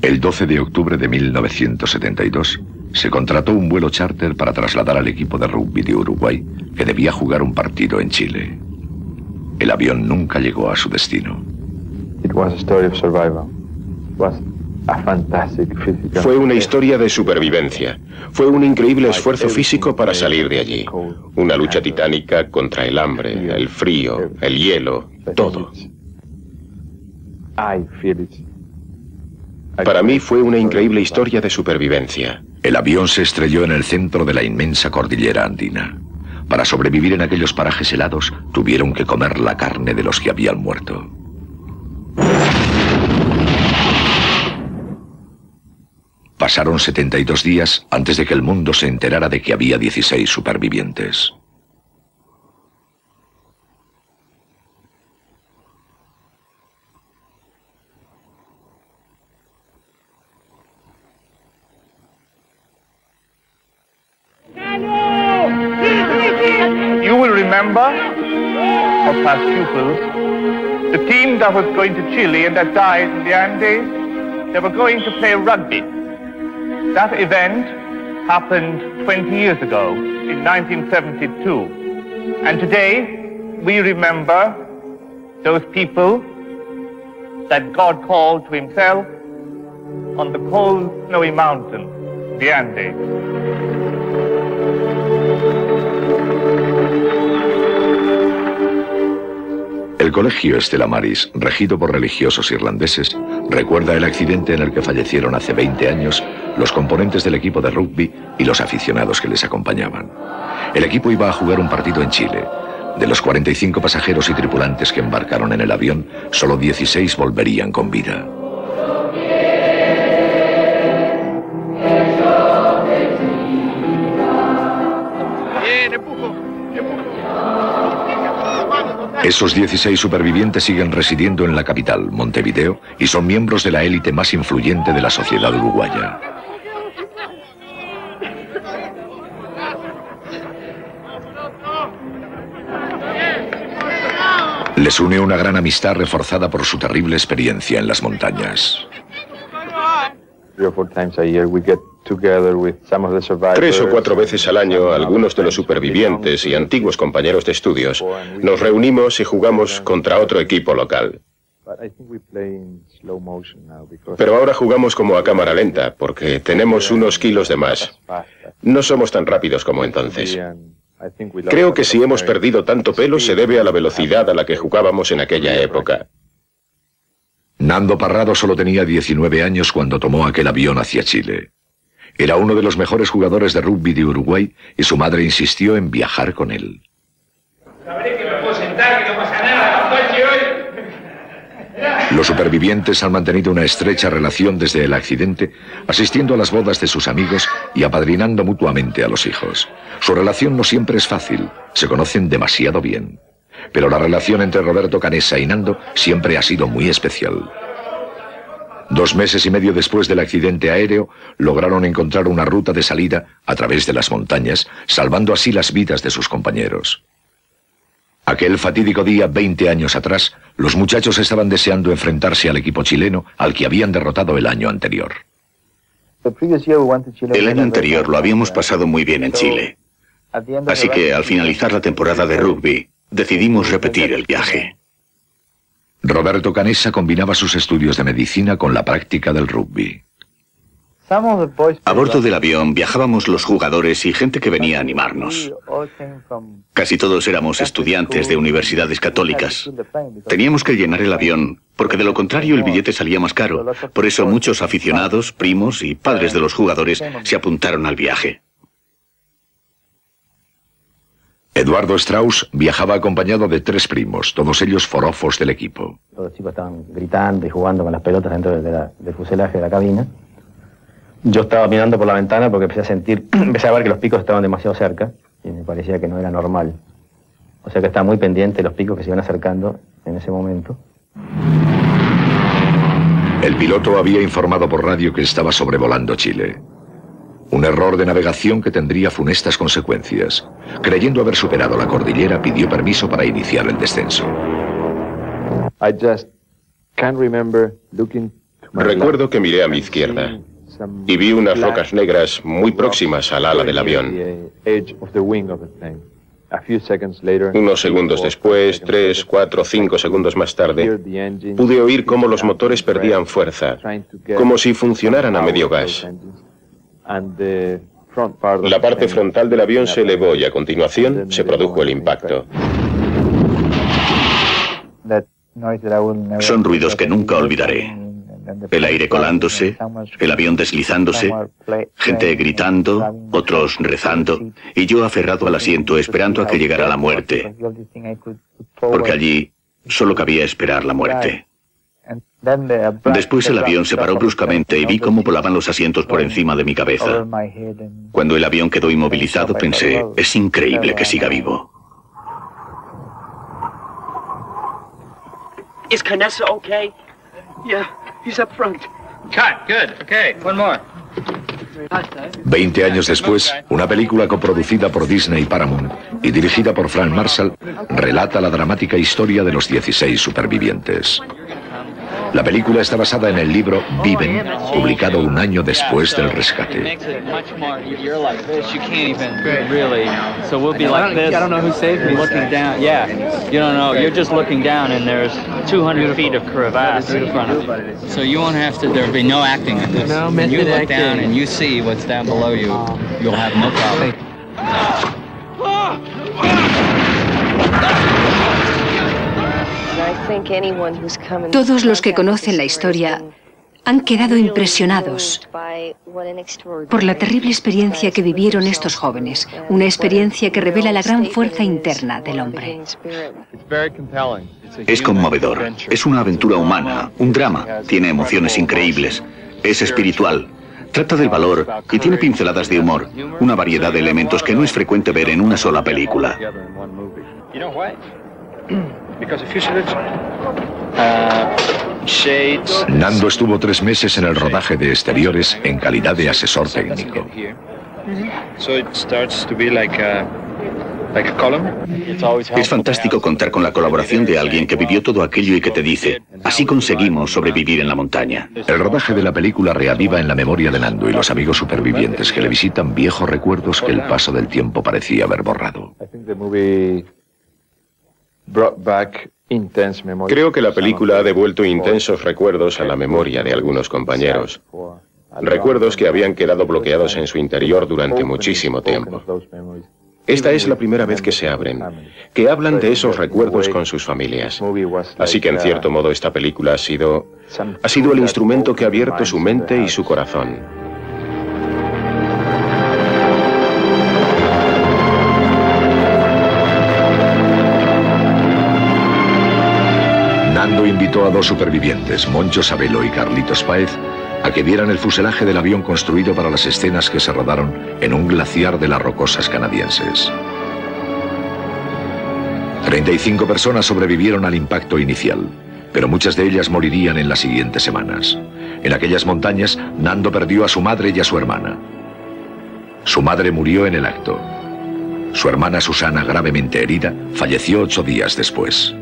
El 12 de octubre de 1972 se contrató un vuelo charter para trasladar al equipo de rugby de Uruguay que debía jugar un partido en Chile. El avión nunca llegó a su destino. Fue una historia de supervivencia. Fue un increíble esfuerzo físico para salir de allí. Una lucha titánica contra el hambre, el frío, el hielo, todo. Para mí fue una increíble historia de supervivencia. El avión se estrelló en el centro de la inmensa cordillera andina. Para sobrevivir en aquellos parajes helados, tuvieron que comer la carne de los que habían muerto. Pasaron 72 días antes de que el mundo se enterara de que había 16 supervivientes. You will remember, or past pupils, the team that was going to Chile and that died in the Andes, they were going to play rugby. That event happened 20 years ago, in 1972. And today, we remember those people that God called to himself on the cold, snowy mountain, the Andes. El colegio Stella Maris, regido por religiosos irlandeses, recuerda el accidente en el que fallecieron hace 20 años los componentes del equipo de rugby y los aficionados que les acompañaban. El equipo iba a jugar un partido en Chile. De los 45 pasajeros y tripulantes que embarcaron en el avión, solo 16 volverían con vida. Esos 16 supervivientes siguen residiendo en la capital, Montevideo, y son miembros de la élite más influyente de la sociedad uruguaya. Les une una gran amistad reforzada por su terrible experiencia en las montañas. 3 o 4 veces al año, algunos de los supervivientes y antiguos compañeros de estudios nos reunimos y jugamos contra otro equipo local. Pero ahora jugamos como a cámara lenta, porque tenemos unos kilos de más. No somos tan rápidos como entonces. Creo que si hemos perdido tanto pelo se debe a la velocidad a la que jugábamos en aquella época. Nando Parrado solo tenía 19 años cuando tomó aquel avión hacia Chile. Era uno de los mejores jugadores de rugby de Uruguay y su madre insistió en viajar con él. Sabré que me puedo sentar, que no pasa nada, coche hoy. Los supervivientes han mantenido una estrecha relación desde el accidente, asistiendo a las bodas de sus amigos y apadrinando mutuamente a los hijos. Su relación no siempre es fácil, se conocen demasiado bien. Pero la relación entre Roberto Canessa y Nando siempre ha sido muy especial. 2 meses y medio después del accidente aéreo, lograron encontrar una ruta de salida a través de las montañas, salvando así las vidas de sus compañeros. Aquel fatídico día, 20 años atrás, los muchachos estaban deseando enfrentarse al equipo chileno al que habían derrotado el año anterior. El año anterior lo habíamos pasado muy bien en Chile. Así que al finalizar la temporada de rugby, decidimos repetir el viaje. Roberto Canessa combinaba sus estudios de medicina con la práctica del rugby. A bordo del avión viajábamos los jugadores y gente que venía a animarnos. Casi todos éramos estudiantes de universidades católicas. Teníamos que llenar el avión, porque de lo contrario el billete salía más caro. Por eso muchos aficionados, primos y padres de los jugadores se apuntaron al viaje. Eduardo Strauss viajaba acompañado de 3 primos, todos ellos forofos del equipo. Todos los chicos estaban gritando y jugando con las pelotas dentro del fuselaje de la cabina. Yo estaba mirando por la ventana porque empecé a ver que los picos estaban demasiado cerca y me parecía que no era normal. O sea que estaba muy pendiente de los picos que se iban acercando en ese momento. El piloto había informado por radio que estaba sobrevolando Chile. Un error de navegación que tendría funestas consecuencias. Creyendo haber superado la cordillera, pidió permiso para iniciar el descenso. Recuerdo que miré a mi izquierda y vi unas rocas negras muy próximas al ala del avión. Unos segundos después, 3, 4, 5 segundos más tarde, pude oír cómo los motores perdían fuerza, como si funcionaran a medio gas. La parte frontal del avión se elevó y a continuación se produjo el impacto. Son ruidos que nunca olvidaré. El aire colándose, el avión deslizándose, gente gritando, otros rezando, y yo aferrado al asiento esperando a que llegara la muerte, porque allí solo cabía esperar la muerte. Después el avión se paró bruscamente y vi cómo volaban los asientos por encima de mi cabeza. Cuando el avión quedó inmovilizado pensé, es increíble que siga vivo. Is Canessa okay? Yeah, he's up front. Cut. Good. Okay. One more. 20 años después, una película coproducida por Disney y Paramount y dirigida por Frank Marshall relata la dramática historia de los 16 supervivientes. La película está basada en el libro Viven, publicado un año después del rescate. Todos los que conocen la historia han quedado impresionados por la terrible experiencia que vivieron estos jóvenes, una experiencia que revela la gran fuerza interna del hombre. Es conmovedor, es una aventura humana, un drama, tiene emociones increíbles, es espiritual, trata del valor y tiene pinceladas de humor, una variedad de elementos que no es frecuente ver en una sola película. Nando estuvo 3 meses en el rodaje de exteriores en calidad de asesor técnico. Es fantástico contar con la colaboración de alguien que vivió todo aquello y que te dice, así conseguimos sobrevivir en la montaña. El rodaje de la película reaviva en la memoria de Nando y los amigos supervivientes que le visitan viejos recuerdos que el paso del tiempo parecía haber borrado. Creo que la película ha devuelto intensos recuerdos a la memoria de algunos compañeros. Recuerdos que habían quedado bloqueados en su interior durante muchísimo tiempo. Esta es la primera vez que se abren, que hablan de esos recuerdos con sus familias. Así que en cierto modo esta película ha sido el instrumento que ha abierto su mente y su corazón. Nando invitó a 2 supervivientes, Moncho Sabelo y Carlitos Páez, a que vieran el fuselaje del avión construido para las escenas que se rodaron en un glaciar de las Rocosas canadienses. 35 personas sobrevivieron al impacto inicial, pero muchas de ellas morirían en las siguientes semanas. En aquellas montañas, Nando perdió a su madre y a su hermana. Su madre murió en el acto. Su hermana Susana, gravemente herida, falleció 8 días después.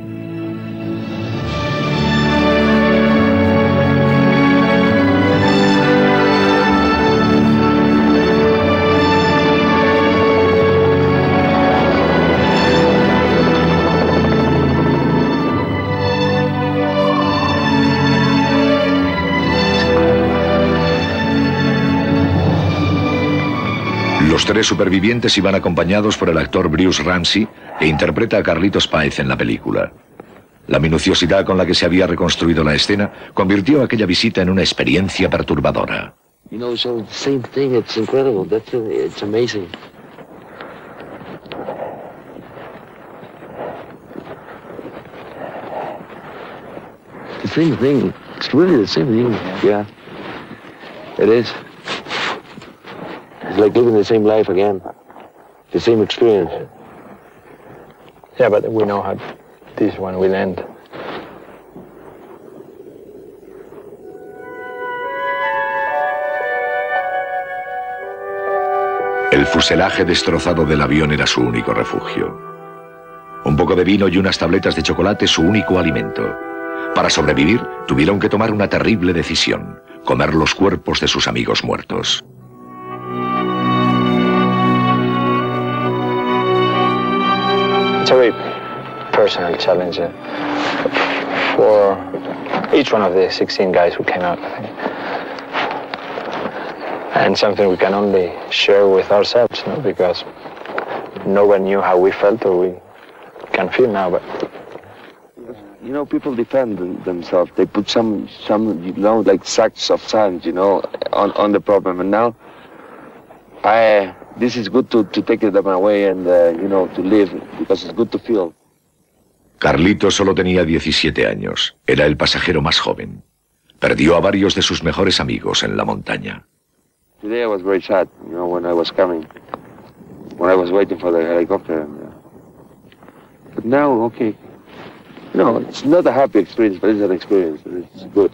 Los 3 supervivientes iban acompañados por el actor Bruce Ramsey, que interpreta a Carlitos Páez en la película. La minuciosidad con la que se había reconstruido la escena convirtió aquella visita en una experiencia perturbadora. It's like living the same life again, the same experience. Yeah, but we know how this one will end. El fuselaje destrozado del avión era su único refugio. Un poco de vino y unas tabletas de chocolate su único alimento. Para sobrevivir, tuvieron que tomar una terrible decisión: comer los cuerpos de sus amigos muertos. It's a very personal challenge for each one of the 16 guys who came out, I think. And something we can only share with ourselves, no? Because no one knew how we felt or we can feel now, but... You know, people defend themselves. They put some, you know, like sacks of sand, you know, on the problem. And now, this is good to take them away and, you know, to live, because it's good to feel. Carlito solo tenía 17 años. Era el pasajero más joven. Perdió a varios de sus mejores amigos en la montaña. Today I was very sad, you know, when I was coming, when I was waiting for the helicopter. But now, okay. No, it's not a happy experience, but it's an experience. It's good.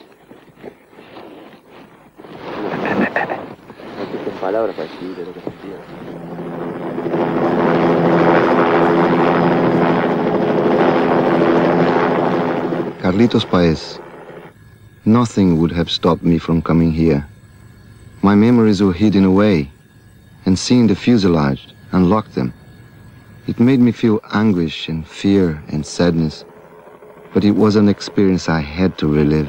Carlitos Paez. Nothing would have stopped me from coming here. My memories were hidden away, and seeing the fuselage unlocked them. It made me feel anguish and fear and sadness, but it was an experience I had to relive.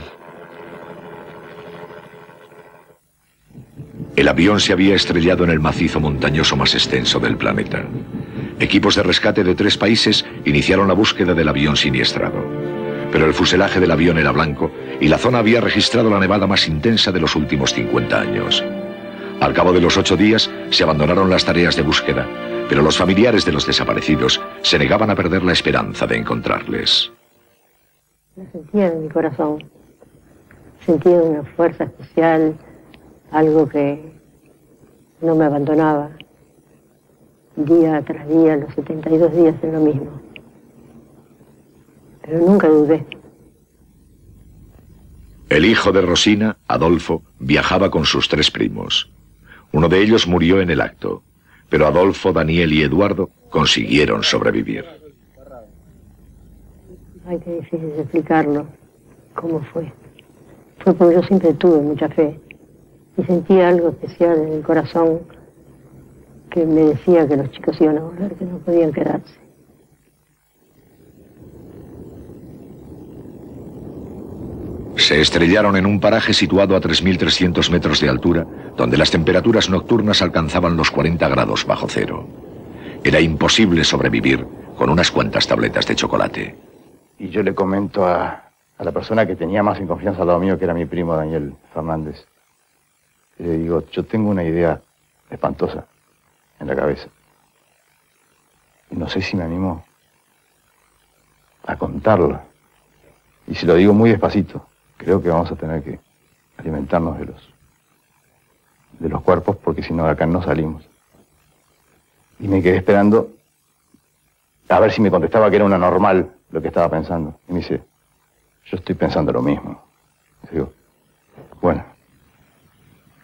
El avión se había estrellado en el macizo montañoso más extenso del planeta. Equipos de rescate de 3 países iniciaron la búsqueda del avión siniestrado. Pero el fuselaje del avión era blanco y la zona había registrado la nevada más intensa de los últimos 50 años. Al cabo de los 8 días se abandonaron las tareas de búsqueda, pero los familiares de los desaparecidos se negaban a perder la esperanza de encontrarles. Lo sentía en mi corazón. Sentía una fuerza especial, algo que no me abandonaba. Día tras día, los 72 días en lo mismo. Pero nunca dudé. El hijo de Rosina, Adolfo, viajaba con sus 3 primos. Uno de ellos murió en el acto, pero Adolfo, Daniel y Eduardo consiguieron sobrevivir. Ay, qué difícil de explicarlo, cómo fue. Fue porque yo siempre tuve mucha fe y sentía algo especial en el corazón que me decía que los chicos iban a volver, que no podían quedarse. Se estrellaron en un paraje situado a 3.300 metros de altura, donde las temperaturas nocturnas alcanzaban los 40 grados bajo cero. Era imposible sobrevivir con unas cuantas tabletas de chocolate. Y yo le comento a la persona que tenía más en confianza al lado mío, que era mi primo Daniel Fernández. Y le digo, yo tengo una idea espantosa en la cabeza. Y no sé si me animo a contarla. Y si lo digo muy despacito, creo que vamos a tener que alimentarnos de los cuerpos, porque si no de acá no salimos. Y me quedé esperando a ver si me contestaba que era una normal lo que estaba pensando. Y me dice, yo estoy pensando lo mismo. Y digo, bueno.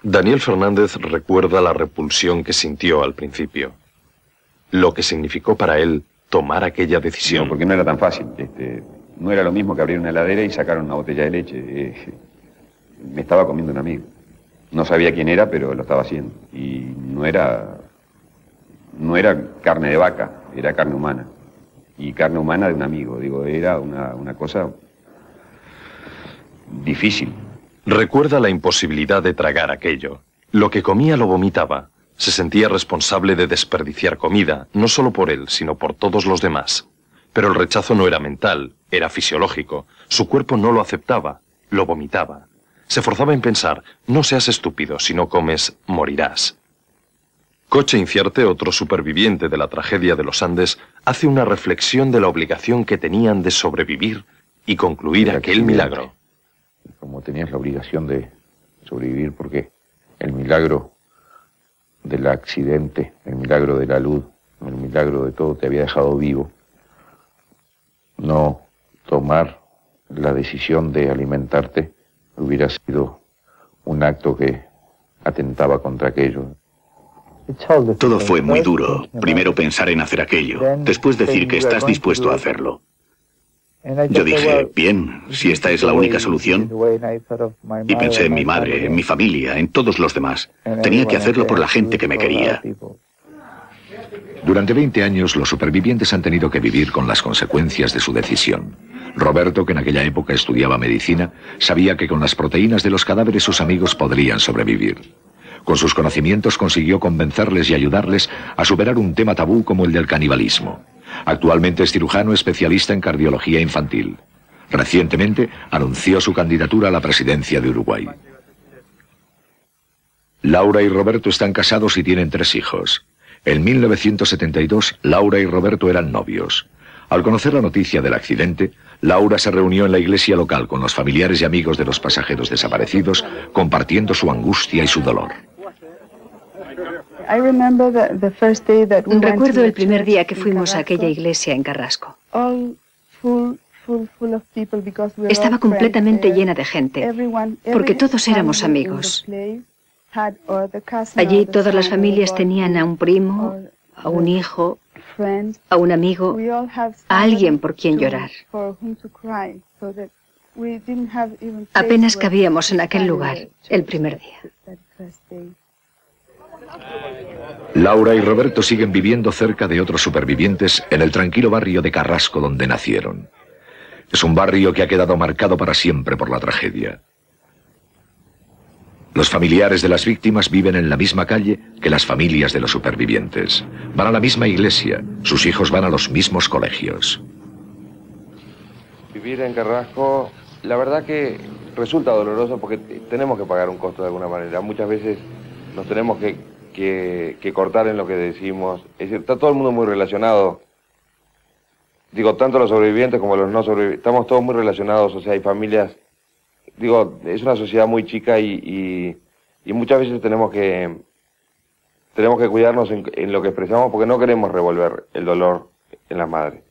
Daniel Fernández recuerda la repulsión que sintió al principio. Lo que significó para él tomar aquella decisión. No, porque no era tan fácil. No era lo mismo que abrir una heladera y sacar una botella de leche. Me estaba comiendo un amigo. No sabía quién era, pero lo estaba haciendo. Y no era carne de vaca, era carne humana. Y carne humana de un amigo. Digo, era una cosa difícil. Recuerda la imposibilidad de tragar aquello. Lo que comía lo vomitaba. Se sentía responsable de desperdiciar comida, no solo por él, sino por todos los demás. Pero el rechazo no era mental, era fisiológico. Su cuerpo no lo aceptaba, lo vomitaba. Se forzaba en pensar, no seas estúpido, si no comes, morirás. Coche Inciarte, otro superviviente de la tragedia de los Andes, hace una reflexión de la obligación que tenían de sobrevivir y concluir aquel milagro. Como tenías la obligación de sobrevivir, porque el milagro del accidente, el milagro de la luz, el milagro de todo te había dejado vivo. No tomar la decisión de alimentarte hubiera sido un acto que atentaba contra aquello. Todo fue muy duro. Primero pensar en hacer aquello, después decir que estás dispuesto a hacerlo. Yo dije, bien, si esta es la única solución. Y pensé en mi madre, en mi familia, en todos los demás. Tenía que hacerlo por la gente que me quería. Durante 20 años, los supervivientes han tenido que vivir con las consecuencias de su decisión. Roberto, que en aquella época estudiaba medicina, sabía que con las proteínas de los cadáveres sus amigos podrían sobrevivir. Con sus conocimientos consiguió convencerles y ayudarles a superar un tema tabú como el del canibalismo. Actualmente es cirujano especialista en cardiología infantil. Recientemente anunció su candidatura a la presidencia de Uruguay. Laura y Roberto están casados y tienen 3 hijos. En 1972, Laura y Roberto eran novios. Al conocer la noticia del accidente, Laura se reunió en la iglesia local con los familiares y amigos de los pasajeros desaparecidos, compartiendo su angustia y su dolor. Recuerdo el primer día que fuimos a aquella iglesia en Carrasco. Estaba completamente llena de gente, porque todos éramos amigos. Allí todas las familias tenían a un primo, a un hijo, a un amigo, a alguien por quien llorar. Apenas cabíamos en aquel lugar el primer día. Laura y Roberto siguen viviendo cerca de otros supervivientes en el tranquilo barrio de Carrasco donde nacieron. Es un barrio que ha quedado marcado para siempre por la tragedia. Los familiares de las víctimas viven en la misma calle que las familias de los supervivientes. Van a la misma iglesia, sus hijos van a los mismos colegios. Vivir en Carrasco, la verdad que resulta doloroso porque tenemos que pagar un costo de alguna manera. Muchas veces nos tenemos que cortar en lo que decimos. Es decir, está todo el mundo muy relacionado. Digo, tanto los sobrevivientes como los no sobrevivientes. Estamos todos muy relacionados, o sea, hay familias. Digo, es una sociedad muy chica y muchas veces tenemos que cuidarnos en lo que expresamos porque no queremos revolver el dolor en las madres.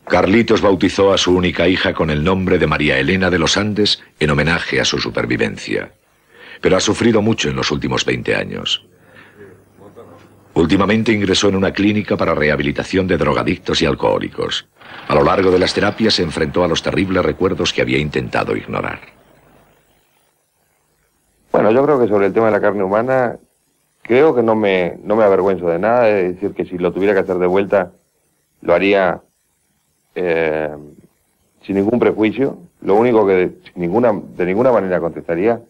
Carlitos bautizó a su única hija con el nombre de María Elena de los Andes en homenaje a su supervivencia. Pero ha sufrido mucho en los últimos 20 años. Últimamente ingresó en una clínica para rehabilitación de drogadictos y alcohólicos. A lo largo de las terapias se enfrentó a los terribles recuerdos que había intentado ignorar. Bueno, yo creo que sobre el tema de la carne humana, creo que no me avergüenzo de nada. Es decir, que si lo tuviera que hacer de vuelta, lo haría sin ningún prejuicio. Lo único que de ninguna manera contestaría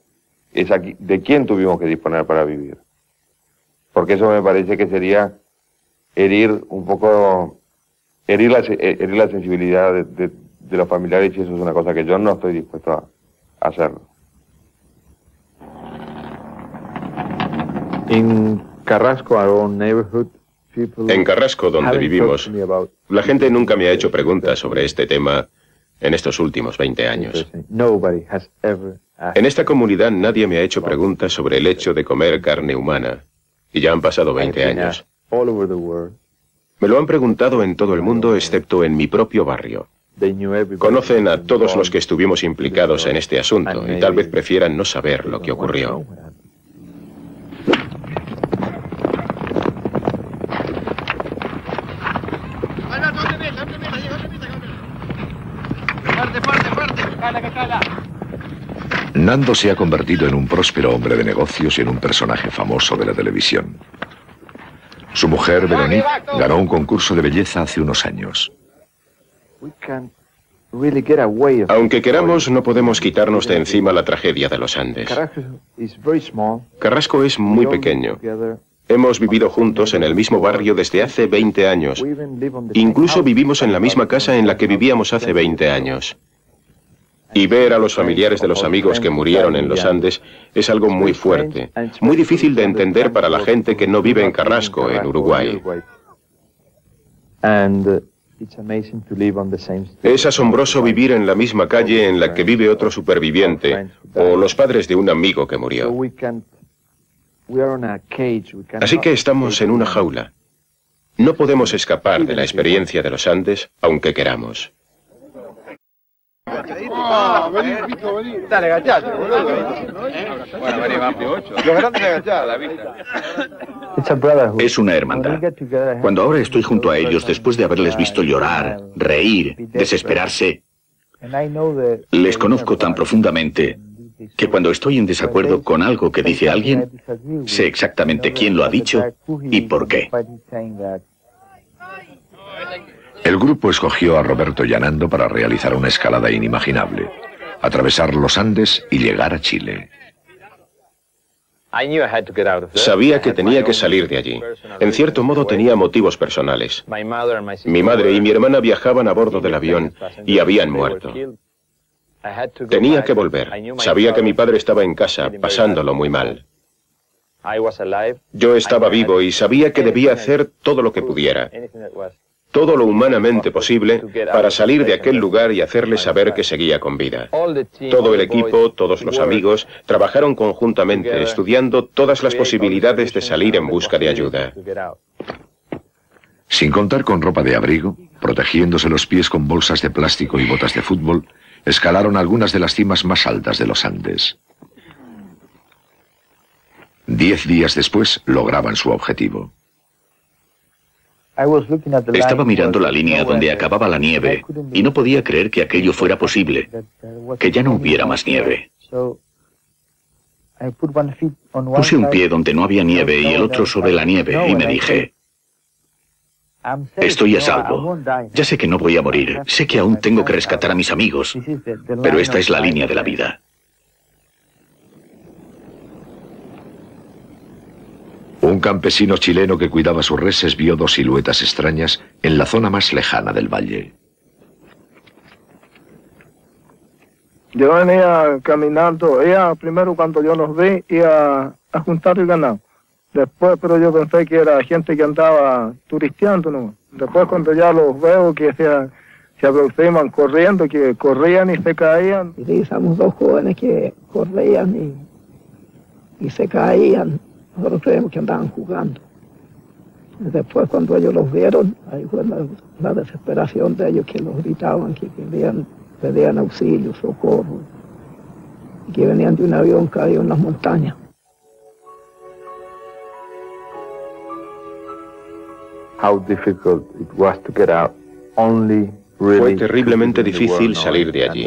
es de quién tuvimos que disponer para vivir. Porque eso me parece que sería herir la sensibilidad de los familiares y eso es una cosa que yo no estoy dispuesto a hacer. En Carrasco, donde vivimos, la gente nunca me ha hecho preguntas sobre este tema en estos últimos 20 años. En esta comunidad nadie me ha hecho preguntas sobre el hecho de comer carne humana. Y ya han pasado 20 años. Me lo han preguntado en todo el mundo excepto en mi propio barrio. Conocen a todos los que estuvimos implicados en este asunto y tal vez prefieran no saber lo que ocurrió. Nando se ha convertido en un próspero hombre de negocios y en un personaje famoso de la televisión. Su mujer, Veronique, ganó un concurso de belleza hace unos años. Aunque queramos, no podemos quitarnos de encima la tragedia de los Andes. Carrasco es muy pequeño. Hemos vivido juntos en el mismo barrio desde hace 20 años. Incluso vivimos en la misma casa en la que vivíamos hace 20 años. Y ver a los familiares de los amigos que murieron en los Andes es algo muy fuerte, muy difícil de entender para la gente que no vive en Carrasco, en Uruguay. Es asombroso vivir en la misma calle en la que vive otro superviviente o los padres de un amigo que murió. Así que estamos en una jaula. No podemos escapar de la experiencia de los Andes, aunque queramos. Dale, agachate, boludo. Bueno, vení, vamos. Los grandes agachados. Es una hermandad. Cuando ahora estoy junto a ellos, después de haberles visto llorar, reír, desesperarse, les conozco tan profundamente que cuando estoy en desacuerdo con algo que dice alguien, sé exactamente quién lo ha dicho y por qué. El grupo escogió a Roberto Llanando para realizar una escalada inimaginable, atravesar los Andes y llegar a Chile. Sabía que tenía que salir de allí. En cierto modo tenía motivos personales. Mi madre y mi hermana viajaban a bordo del avión y habían muerto. Tenía que volver. Sabía que mi padre estaba en casa, pasándolo muy mal. Yo estaba vivo y sabía que debía hacer todo lo que pudiera, todo lo humanamente posible, para salir de aquel lugar y hacerles saber que seguía con vida. Todo el equipo, todos los amigos, trabajaron conjuntamente, estudiando todas las posibilidades de salir en busca de ayuda. Sin contar con ropa de abrigo, protegiéndose los pies con bolsas de plástico y botas de fútbol, escalaron algunas de las cimas más altas de los Andes. 10 días después lograban su objetivo. Estaba mirando la línea donde acababa la nieve y no podía creer que aquello fuera posible, que ya no hubiera más nieve. Puse un pie donde no había nieve y el otro sobre la nieve y me dije, estoy a salvo. Ya sé que no voy a morir, sé que aún tengo que rescatar a mis amigos, pero esta es la línea de la vida. Un campesino chileno que cuidaba sus reses vio 2 siluetas extrañas en la zona más lejana del valle. Yo venía caminando, primero cuando yo los vi, iba a juntar el ganado. Después, pero yo pensé que era gente que andaba turisteando, ¿no? Después cuando ya los veo que se aproximan corriendo, que corrían y se caían. Y divisamos 2 jóvenes que corrían y se caían. Nosotros creemos que andaban jugando. Y después cuando ellos los vieron, ahí fue la desesperación de ellos, que los gritaban, que pedían auxilio, socorro, y que venían de un avión caído en las montañas. Fue terriblemente difícil salir de allí.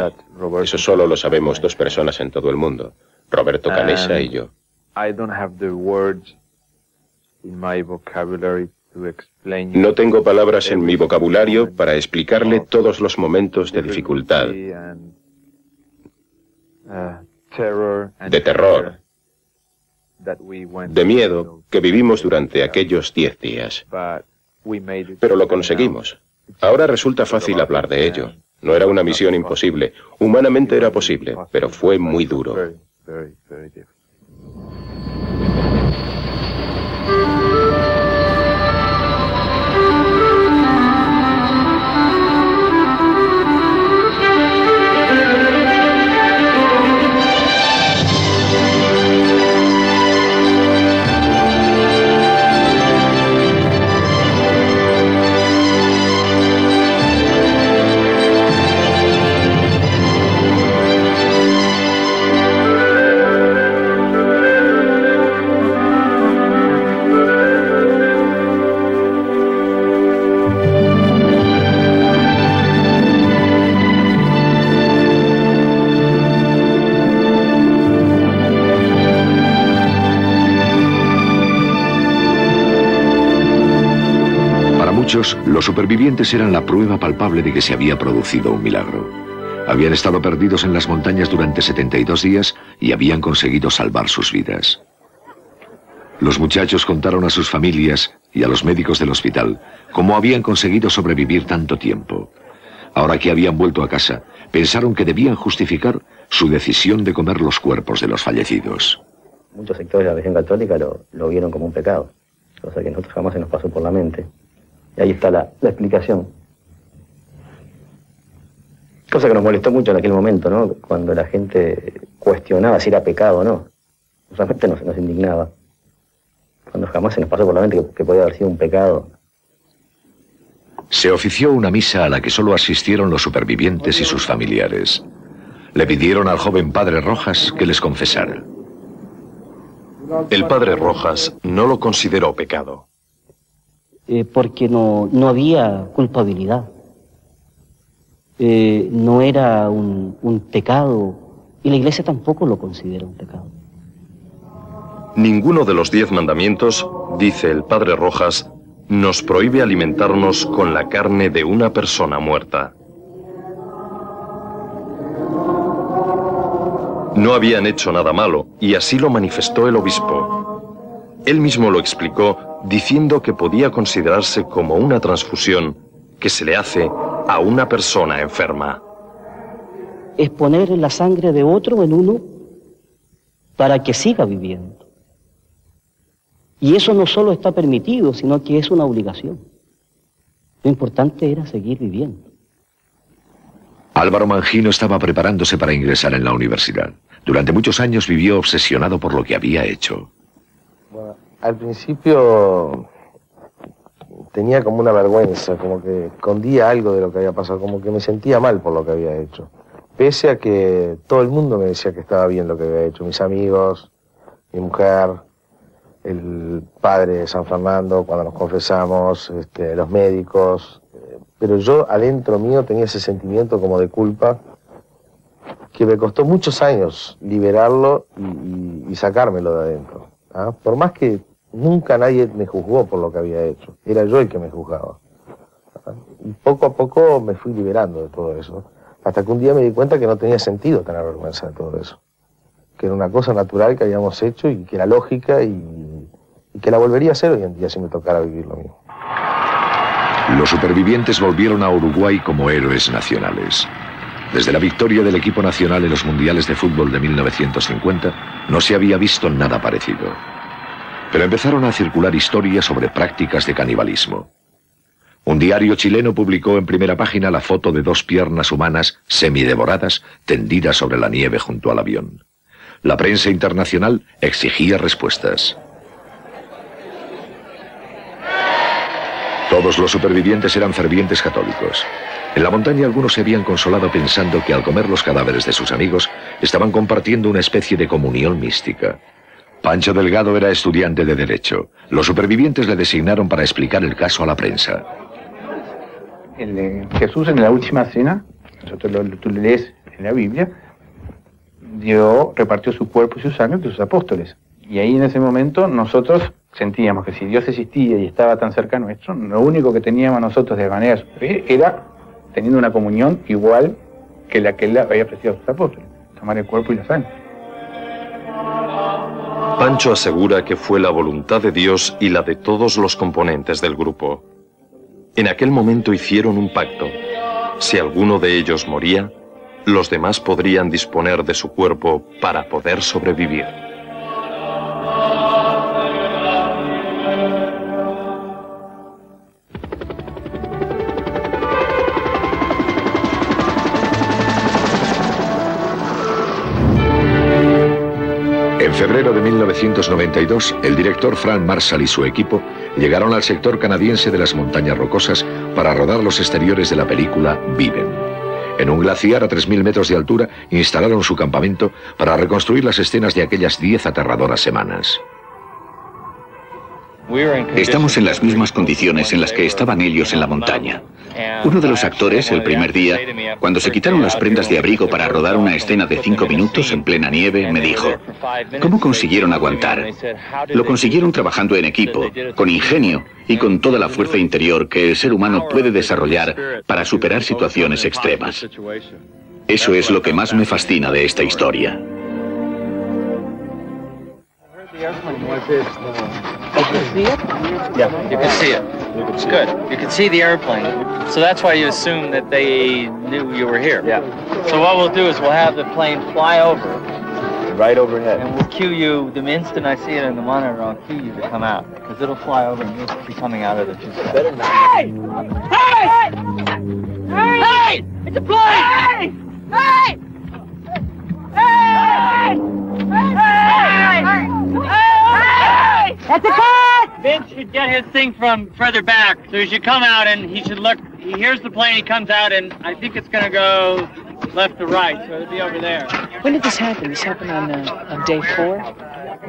Eso solo lo sabemos 2 personas en todo el mundo, Roberto Canessa y yo. No tengo palabras en mi vocabulario para explicarle todos los momentos de dificultad, de terror, de miedo que vivimos durante aquellos 10 días. Pero lo conseguimos. Ahora resulta fácil hablar de ello. No era una misión imposible. Humanamente era posible, pero fue muy duro. Los supervivientes eran la prueba palpable de que se había producido un milagro. Habían estado perdidos en las montañas durante 72 días y habían conseguido salvar sus vidas. Los muchachos contaron a sus familias y a los médicos del hospital cómo habían conseguido sobrevivir tanto tiempo. Ahora que habían vuelto a casa, pensaron que debían justificar su decisión de comer los cuerpos de los fallecidos. Muchos sectores de la religión católica lo vieron como un pecado, cosa que a nosotros jamás se nos pasó por la mente. Y ahí está la explicación. Cosa que nos molestó mucho en aquel momento, ¿no? Cuando la gente cuestionaba si era pecado o no. Realmente nos indignaba. Cuando jamás se nos pasó por la mente que podía haber sido un pecado. Se ofició una misa a la que solo asistieron los supervivientes y sus familiares. Le pidieron al joven padre Rojas que les confesara. El padre Rojas no lo consideró pecado. Porque no había culpabilidad. No era un pecado, y la Iglesia tampoco lo considera un pecado. Ninguno de los 10 mandamientos, dice el padre Rojas, nos prohíbe alimentarnos con la carne de una persona muerta. No habían hecho nada malo, y así lo manifestó el obispo. Él mismo lo explicó diciendo que podía considerarse como una transfusión que se le hace a una persona enferma. Es poner la sangre de otro en uno para que siga viviendo. Y eso no solo está permitido, sino que es una obligación. Lo importante era seguir viviendo. Álvaro Mangino estaba preparándose para ingresar en la universidad. Durante muchos años vivió obsesionado por lo que había hecho. Bueno, al principio tenía como una vergüenza, como que escondía algo de lo que había pasado, como que me sentía mal por lo que había hecho. Pese a que todo el mundo me decía que estaba bien lo que había hecho, mis amigos, mi mujer, el padre de San Fernando, cuando nos confesamos, los médicos. Pero yo adentro mío tenía ese sentimiento como de culpa que me costó muchos años liberarlo y sacármelo de adentro. ¿Ah? Por más que nunca nadie me juzgó por lo que había hecho, era yo el que me juzgaba. ¿Ah? Y poco a poco me fui liberando de todo eso, hasta que un día me di cuenta que no tenía sentido tener vergüenza de todo eso, que era una cosa natural que habíamos hecho y que era lógica y que la volvería a hacer hoy en día si me tocara vivir lo mismo. Los supervivientes volvieron a Uruguay como héroes nacionales. Desde la victoria del equipo nacional en los mundiales de fútbol de 1950, no se había visto nada parecido. Pero empezaron a circular historias sobre prácticas de canibalismo. Un diario chileno publicó en primera página la foto de 2 piernas humanas semidevoradas tendidas sobre la nieve junto al avión. La prensa internacional exigía respuestas. Todos los supervivientes eran fervientes católicos. En la montaña algunos se habían consolado pensando que al comer los cadáveres de sus amigos estaban compartiendo una especie de comunión mística. Pancho Delgado era estudiante de Derecho. Los supervivientes le designaron para explicar el caso a la prensa. Jesús en la última cena, tú le lees en la Biblia, repartió su cuerpo y su sangre entre sus apóstoles. Y ahí en ese momento nosotros sentíamos que si Dios existía y estaba tan cerca nuestro, lo único que teníamos nosotros de manera superior era teniendo una comunión igual que la que él había ofrecido a sus apóstoles, tomar el cuerpo y la sangre. Pancho asegura que fue la voluntad de Dios y la de todos los componentes del grupo. En aquel momento hicieron un pacto. Si alguno de ellos moría, los demás podrían disponer de su cuerpo para poder sobrevivir. En febrero de 1992, el director Frank Marshall y su equipo llegaron al sector canadiense de las Montañas Rocosas para rodar los exteriores de la película Viven. En un glaciar a 3.000 metros de altura instalaron su campamento para reconstruir las escenas de aquellas 10 aterradoras semanas. Estamos en las mismas condiciones en las que estaban ellos en la montaña. Uno de los actores, el primer día, cuando se quitaron las prendas de abrigo para rodar una escena de 5 minutos en plena nieve, me dijo: ¿cómo consiguieron aguantar? Lo consiguieron trabajando en equipo, con ingenio y con toda la fuerza interior que el ser humano puede desarrollar para superar situaciones extremas. Eso es lo que más me fascina de esta historia. You can see it? Yeah, you can see it. It's good. You can see the airplane. So that's why you assume that they knew you were here. Yeah. So what we'll do is we'll have the plane fly over. Right overhead. And we'll cue you, the instant I see it in the monitor, I'll cue you to come out. Because it'll fly over and you'll be coming out of the two steps. Hey! Hey! Hey! It's a plane! Hey! Hey! Hey! Hey! That's a cut! Vince should get his thing from further back, so he should come out and he should look. He hears the plane, he comes out, and I think it's going to go left to right, so it'll be over there. When did this happen? This happened on day 4?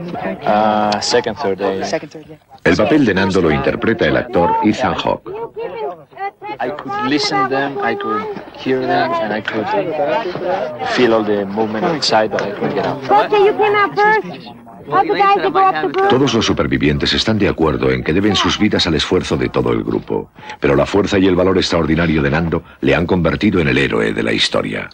Second, third day. El papel de Nando lo interpreta el actor Ethan Hawke. I could listen them, I could hear them, and I could feel all the movement inside, but I couldn't get out. Okay, you came out first. Other guys to go up the group. Todos los supervivientes están de acuerdo en que deben sus vidas al esfuerzo de todo el grupo, pero la fuerza y el valor extraordinario de Nando le han convertido en el héroe de la historia.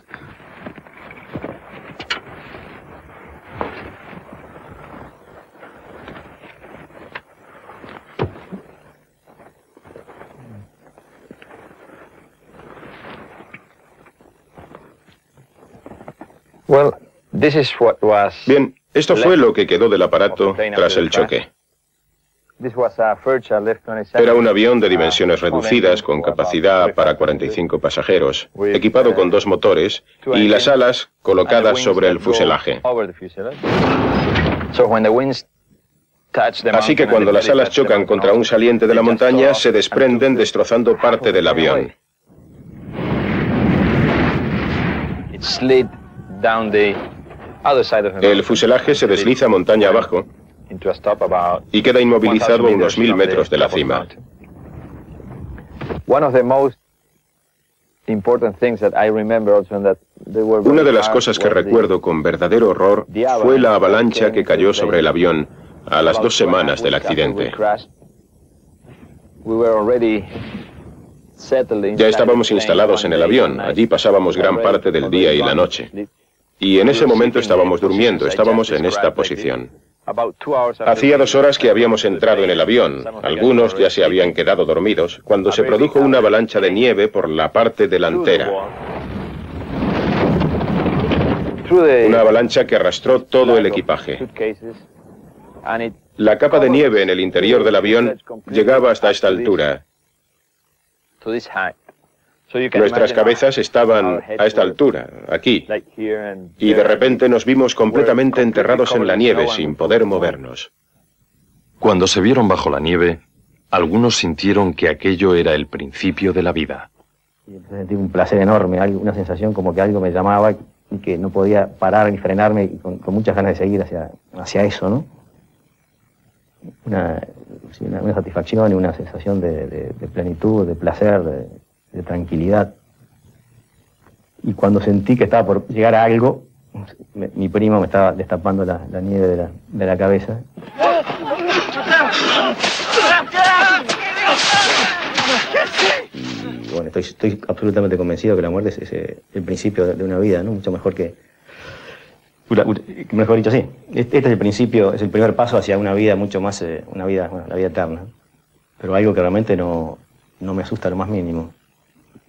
Bien, esto fue lo que quedó del aparato tras el choque. Era un avión de dimensiones reducidas con capacidad para 45 pasajeros, equipado con 2 motores y las alas colocadas sobre el fuselaje. Así que cuando las alas chocan contra un saliente de la montaña, se desprenden destrozando parte del avión. El fuselaje se desliza montaña abajo y queda inmovilizado a unos 1000 metros de la cima. Una de las cosas que recuerdo con verdadero horror fue la avalancha que cayó sobre el avión a las 2 semanas del accidente. Ya estábamos instalados en el avión, allí pasábamos gran parte del día y la noche. Y en ese momento estábamos durmiendo, estábamos en esta posición. Hacía 2 horas que habíamos entrado en el avión, algunos ya se habían quedado dormidos, cuando se produjo una avalancha de nieve por la parte delantera. Una avalancha que arrastró todo el equipaje. La capa de nieve en el interior del avión llegaba hasta esta altura. Nuestras cabezas estaban a esta altura, aquí, y de repente nos vimos completamente enterrados en la nieve sin poder movernos. Cuando se vieron bajo la nieve, algunos sintieron que aquello era el principio de la vida. Sentí un placer enorme, una sensación como que algo me llamaba y que no podía parar ni frenarme, y con muchas ganas de seguir hacia eso, ¿no? Una satisfacción y una sensación de plenitud, de placer, de tranquilidad. Y cuando sentí que estaba por llegar a algo, mi primo me estaba destapando la nieve de la cabeza. Y bueno, estoy absolutamente convencido que la muerte es el principio de una vida, ¿no? Mucho mejor que... Mejor dicho, sí. Este es el principio, es el primer paso hacia una vida mucho más, la vida eterna. Pero algo que realmente no me asusta lo más mínimo.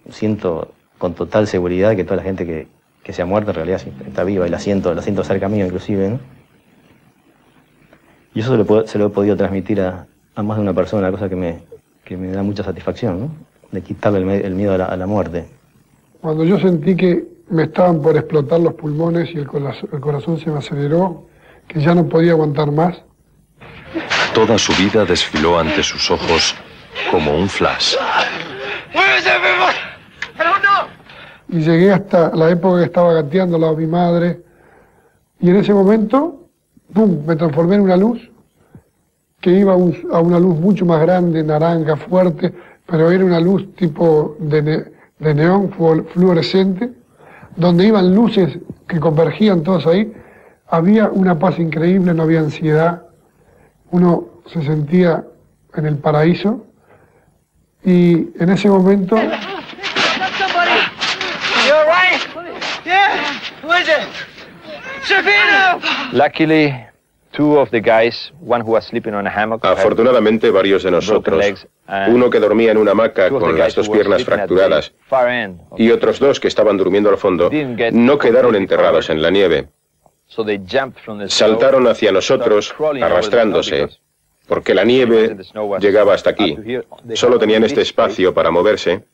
Siento con total seguridad que toda la gente que se ha muerto en realidad está viva, y la siento cerca mío inclusive, ¿no? Y eso se lo he podido transmitir a más de una persona, cosa que me da mucha satisfacción, ¿no? De quitarle el miedo a la muerte. Cuando yo sentí que me estaban por explotar los pulmones y el corazón se me aceleró, que ya no podía aguantar más. Toda su vida desfiló ante sus ojos como un flash. Y llegué hasta la época que estaba gateando al lado de mi madre, y en ese momento, ¡pum!, me transformé en una luz que iba a una luz mucho más grande, naranja, fuerte, pero era una luz tipo de neón fluorescente, donde iban luces que convergían todas ahí. Había una paz increíble, no había ansiedad, uno se sentía en el paraíso, y en ese momento... Afortunadamente, varios de nosotros, uno que dormía en una hamaca con las 2 piernas fracturadas y otros 2 que estaban durmiendo al fondo, no quedaron enterrados en la nieve. Saltaron hacia nosotros arrastrándose, porque la nieve llegaba hasta aquí. Solo tenían este espacio para moverse.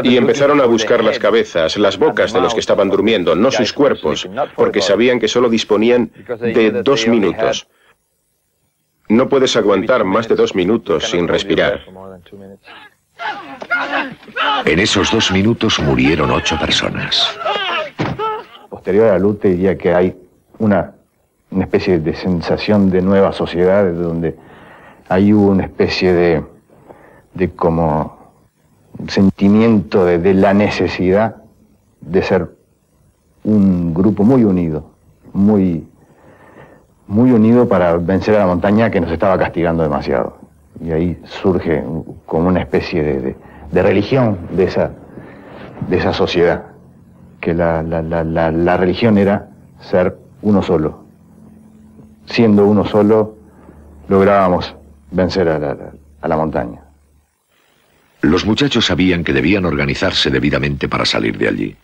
Y empezaron a buscar las cabezas, las bocas de los que estaban durmiendo, no sus cuerpos, porque sabían que solo disponían de 2 minutos. No puedes aguantar más de 2 minutos sin respirar. En esos 2 minutos murieron 8 personas. posterior a la luz te diría que hay una especie de sensación de nueva sociedad, donde ahí hubo una especie de como sentimiento de la necesidad de ser un grupo muy unido, muy unido para vencer a la montaña que nos estaba castigando demasiado. Y ahí surge como una especie de religión de esa sociedad, que la religión era ser uno solo. Siendo uno solo, lográbamos vencer a la montaña. Los muchachos sabían que debían organizarse debidamente para salir de allí.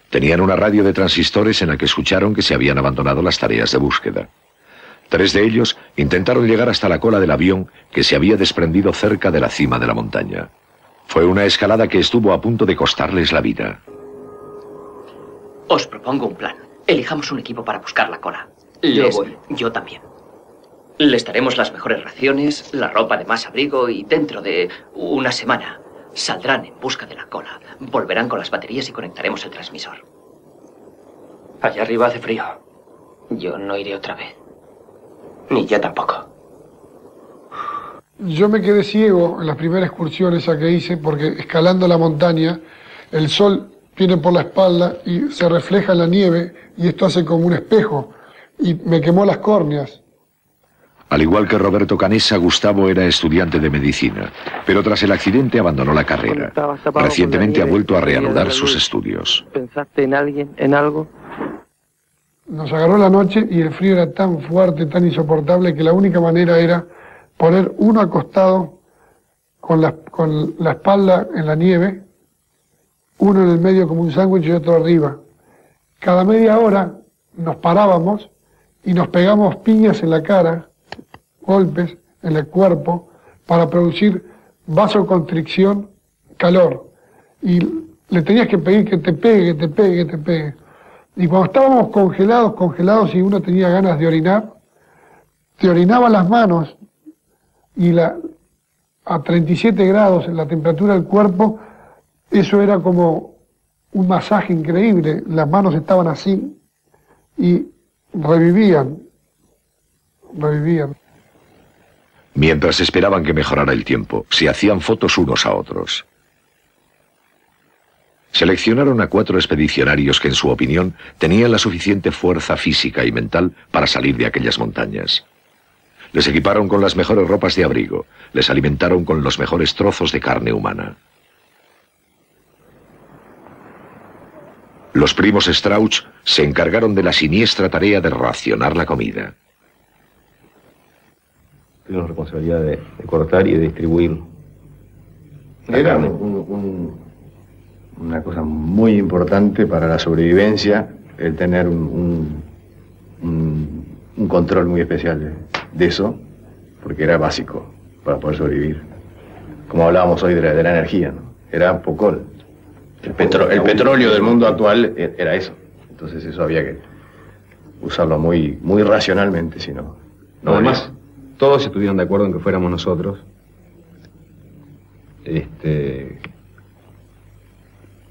Tenían una radio de transistores en la que escucharon que se habían abandonado las tareas de búsqueda. 3 de ellos intentaron llegar hasta la cola del avión que se había desprendido cerca de la cima de la montaña. Fue una escalada que estuvo a punto de costarles la vida. Os propongo un plan. Elijamos un equipo para buscar la cola. Yo también. Les daremos las mejores raciones, la ropa de más abrigo y dentro de una semana saldrán en busca de la cola. Volverán con las baterías y conectaremos el transmisor. Allá arriba hace frío. Yo no iré otra vez. Ni yo tampoco. Yo me quedé ciego en las primeras excursiones que hice porque escalando la montaña el sol viene por la espalda y se refleja en la nieve y esto hace como un espejo y me quemó las córneas. Al igual que Roberto Canessa, Gustavo era estudiante de medicina, pero tras el accidente abandonó la carrera. Recientemente ha vuelto a reanudar sus estudios. ¿Pensaste en alguien, en algo? Nos agarró la noche y el frío era tan fuerte, tan insoportable, que la única manera era poner uno acostado con la espalda en la nieve, uno en el medio como un sándwich y otro arriba. Cada media hora nos parábamos y nos pegamos piñas en la cara, golpes en el cuerpo, para producir vasoconstricción, calor. Y le tenías que pedir que te pegue, que te pegue, que te pegue. Y cuando estábamos congelados y uno tenía ganas de orinar, te orinaba las manos y a 37 grados en la temperatura del cuerpo, eso era como un masaje increíble. Las manos estaban así y revivían. Mientras esperaban que mejorara el tiempo, se hacían fotos unos a otros. Seleccionaron a 4 expedicionarios que, en su opinión, tenían la suficiente fuerza física y mental para salir de aquellas montañas. Les equiparon con las mejores ropas de abrigo, les alimentaron con los mejores trozos de carne humana. Los primos Strauch se encargaron de la siniestra tarea de racionar la comida. Tuvimos la responsabilidad de cortar y de distribuir. Era una cosa muy importante para la sobrevivencia, el tener un control muy especial de eso, porque era básico para poder sobrevivir. Como hablábamos hoy de la energía, ¿no? Era poco. El petróleo del mundo actual era eso. Entonces eso había que usarlo muy racionalmente, si no. Además, todos estuvieron de acuerdo en que fuéramos nosotros.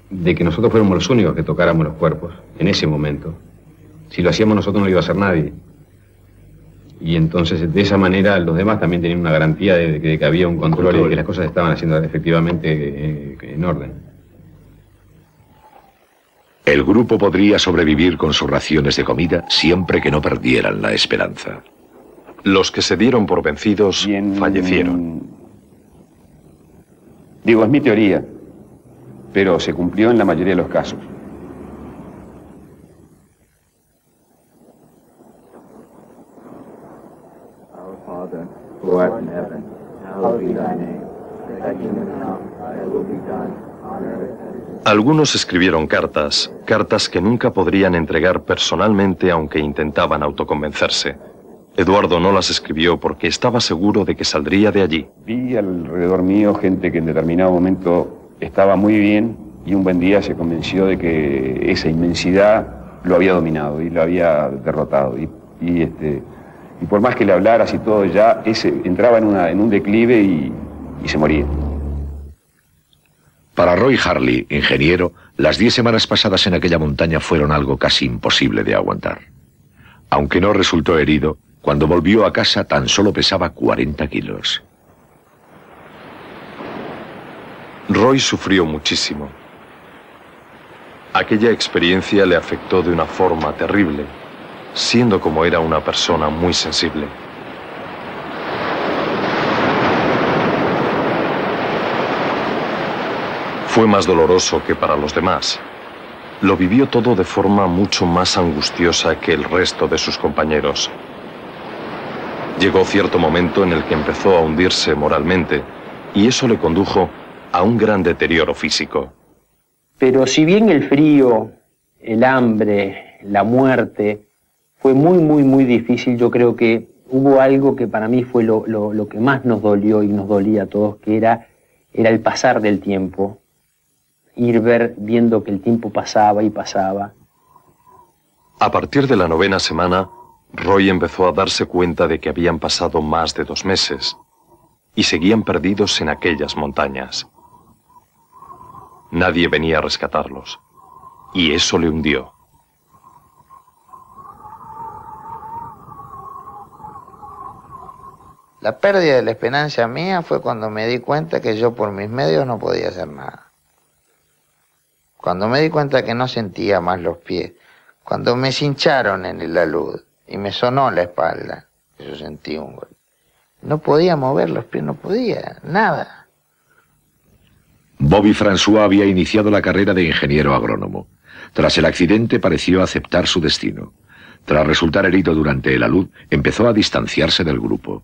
De que nosotros fuéramos los únicos que tocáramos los cuerpos en ese momento. Si lo hacíamos nosotros no lo iba a hacer nadie. Y entonces de esa manera los demás también tenían una garantía de que había un control y de que las cosas estaban haciendo efectivamente en orden. El grupo podría sobrevivir con sus raciones de comida siempre que no perdieran la esperanza. Los que se dieron por vencidos fallecieron. Digo, es mi teoría, pero se cumplió en la mayoría de los casos. Our Father, who art in heaven, hallowed be thy name. Thy kingdom come, thy will be done, on earth as it is. Algunos escribieron cartas que nunca podrían entregar personalmente aunque intentaban autoconvencerse. Eduardo no las escribió porque estaba seguro de que saldría de allí. Vi alrededor mío gente que en determinado momento estaba muy bien y un buen día se convenció de que esa inmensidad lo había dominado y lo había derrotado. Y por más que le hablaras y todo, ya entraba en un declive y se moría. Para Roy Harley, ingeniero, las 10 semanas pasadas en aquella montaña fueron algo casi imposible de aguantar. Aunque no resultó herido, cuando volvió a casa tan solo pesaba 40 kilos. Roy sufrió muchísimo. Aquella experiencia le afectó de una forma terrible, siendo como era una persona muy sensible. Fue más doloroso que para los demás. Lo vivió todo de forma mucho más angustiosa que el resto de sus compañeros. Llegó cierto momento en el que empezó a hundirse moralmente, y eso le condujo a un gran deterioro físico. Pero si bien el frío, el hambre, la muerte, fue muy difícil, yo creo que hubo algo que para mí fue lo que más nos dolió y nos dolía a todos, que era el pasar del tiempo. Ir viendo que el tiempo pasaba y pasaba. A partir de la 9ª semana, Roy empezó a darse cuenta de que habían pasado más de 2 meses y seguían perdidos en aquellas montañas. Nadie venía a rescatarlos, y eso le hundió. La pérdida de la esperanza mía fue cuando me di cuenta que yo por mis medios no podía hacer nada. Cuando me di cuenta que no sentía más los pies, cuando me cincharon en el alud y me sonó la espalda, yo sentí un golpe. No podía mover los pies, no podía, nada. Bobby François había iniciado la carrera de ingeniero agrónomo. Tras el accidente pareció aceptar su destino. Tras resultar herido durante el alud, empezó a distanciarse del grupo.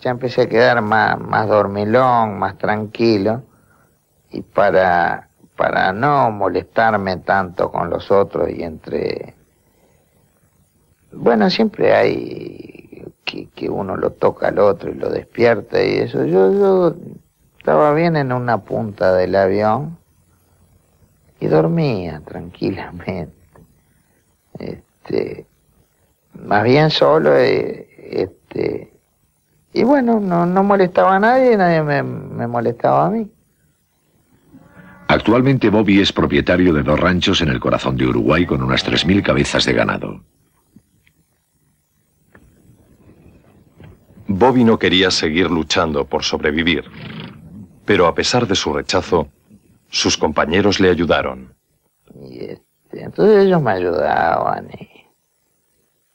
Ya empecé a quedar más dormilón, más tranquilo, y para no molestarme tanto con los otros y entre... Bueno, siempre hay que uno lo toca al otro y lo despierta y eso. Yo estaba bien en una punta del avión y dormía tranquilamente. Más bien solo, y bueno, no molestaba a nadie y nadie me molestaba a mí. Actualmente Bobby es propietario de 2 ranchos en el corazón de Uruguay con unas 3.000 cabezas de ganado. Bobby no quería seguir luchando por sobrevivir, pero a pesar de su rechazo, sus compañeros le ayudaron. Y entonces ellos me ayudaban.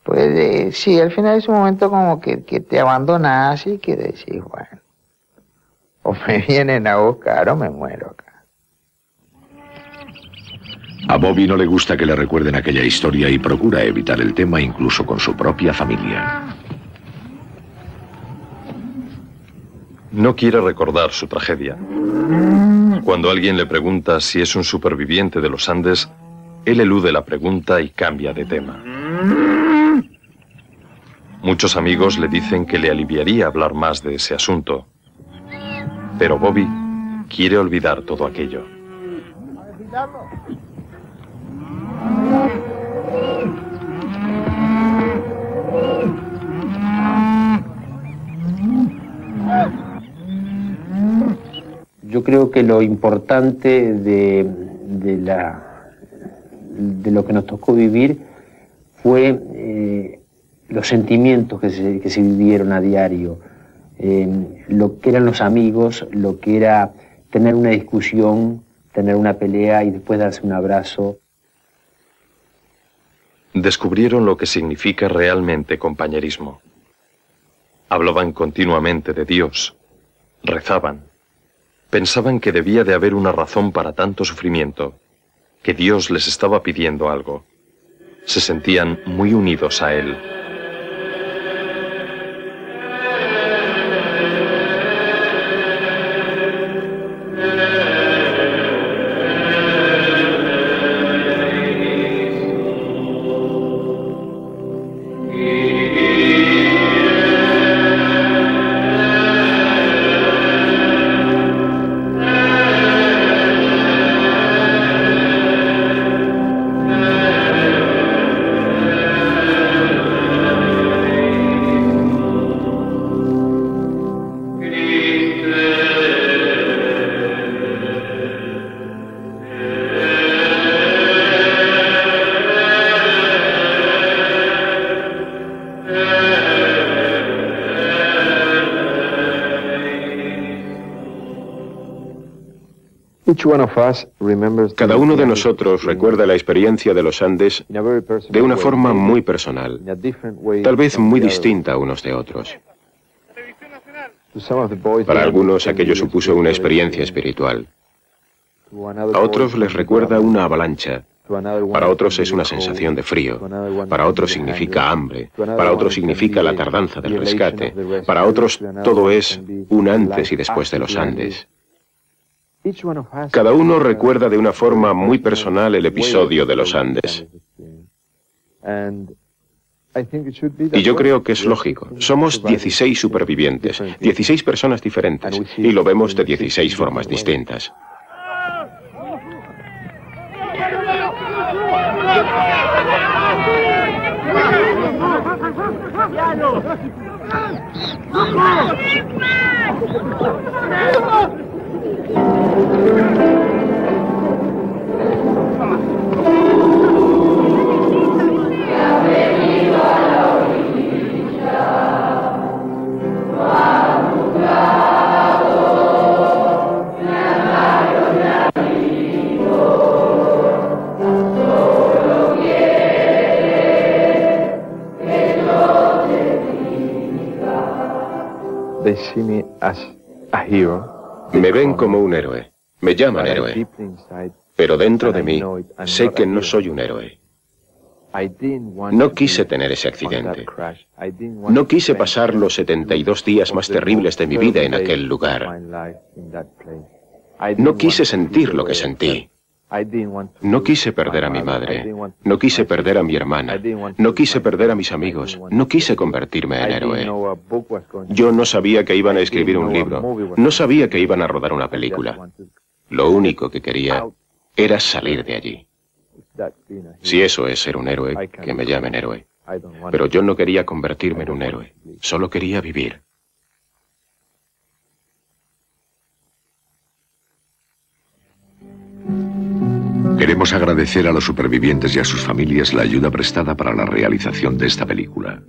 Pues sí, al final es un momento como que te abandonas y que decís, bueno, o me vienen a buscar o me muero acá. A Bobby no le gusta que le recuerden aquella historia y procura evitar el tema incluso con su propia familia. No quiere recordar su tragedia. Cuando alguien le pregunta si es un superviviente de los Andes, él elude la pregunta y cambia de tema. Muchos amigos le dicen que le aliviaría hablar más de ese asunto, pero Bobby quiere olvidar todo aquello. Yo creo que lo importante de lo que nos tocó vivir fue los sentimientos que se vivieron a diario, lo que eran los amigos, lo que era tener una discusión, tener una pelea y después darse un abrazo. Descubrieron lo que significa realmente compañerismo. Hablaban continuamente de Dios, rezaban, pensaban que debía de haber una razón para tanto sufrimiento, que Dios les estaba pidiendo algo. Se sentían muy unidos a Él. Cada uno de nosotros recuerda la experiencia de los Andes de una forma muy personal, tal vez muy distinta unos de otros. Para algunos aquello supuso una experiencia espiritual. A otros les recuerda una avalancha. Para otros es una sensación de frío. Para otros significa hambre. Para otros significa la tardanza del rescate. Para otros todo es un antes y después de los Andes. Cada uno recuerda de una forma muy personal el episodio de los Andes. Y yo creo que es lógico. Somos 16 supervivientes, 16 personas diferentes, y lo vemos de 16 formas distintas. Me ven como un héroe, me llaman héroe, pero dentro de mí sé que no soy un héroe. No quise tener ese accidente. No quise pasar los 72 días más terribles de mi vida en aquel lugar. No quise sentir lo que sentí. No quise perder a mi madre, no quise perder a mi hermana, no quise perder a mis amigos, no quise convertirme en héroe. Yo no sabía que iban a escribir un libro, no sabía que iban a rodar una película. Lo único que quería era salir de allí. Si eso es ser un héroe, que me llamen héroe. Pero yo no quería convertirme en un héroe, solo quería vivir. Queremos agradecer a los supervivientes y a sus familias la ayuda prestada para la realización de esta película.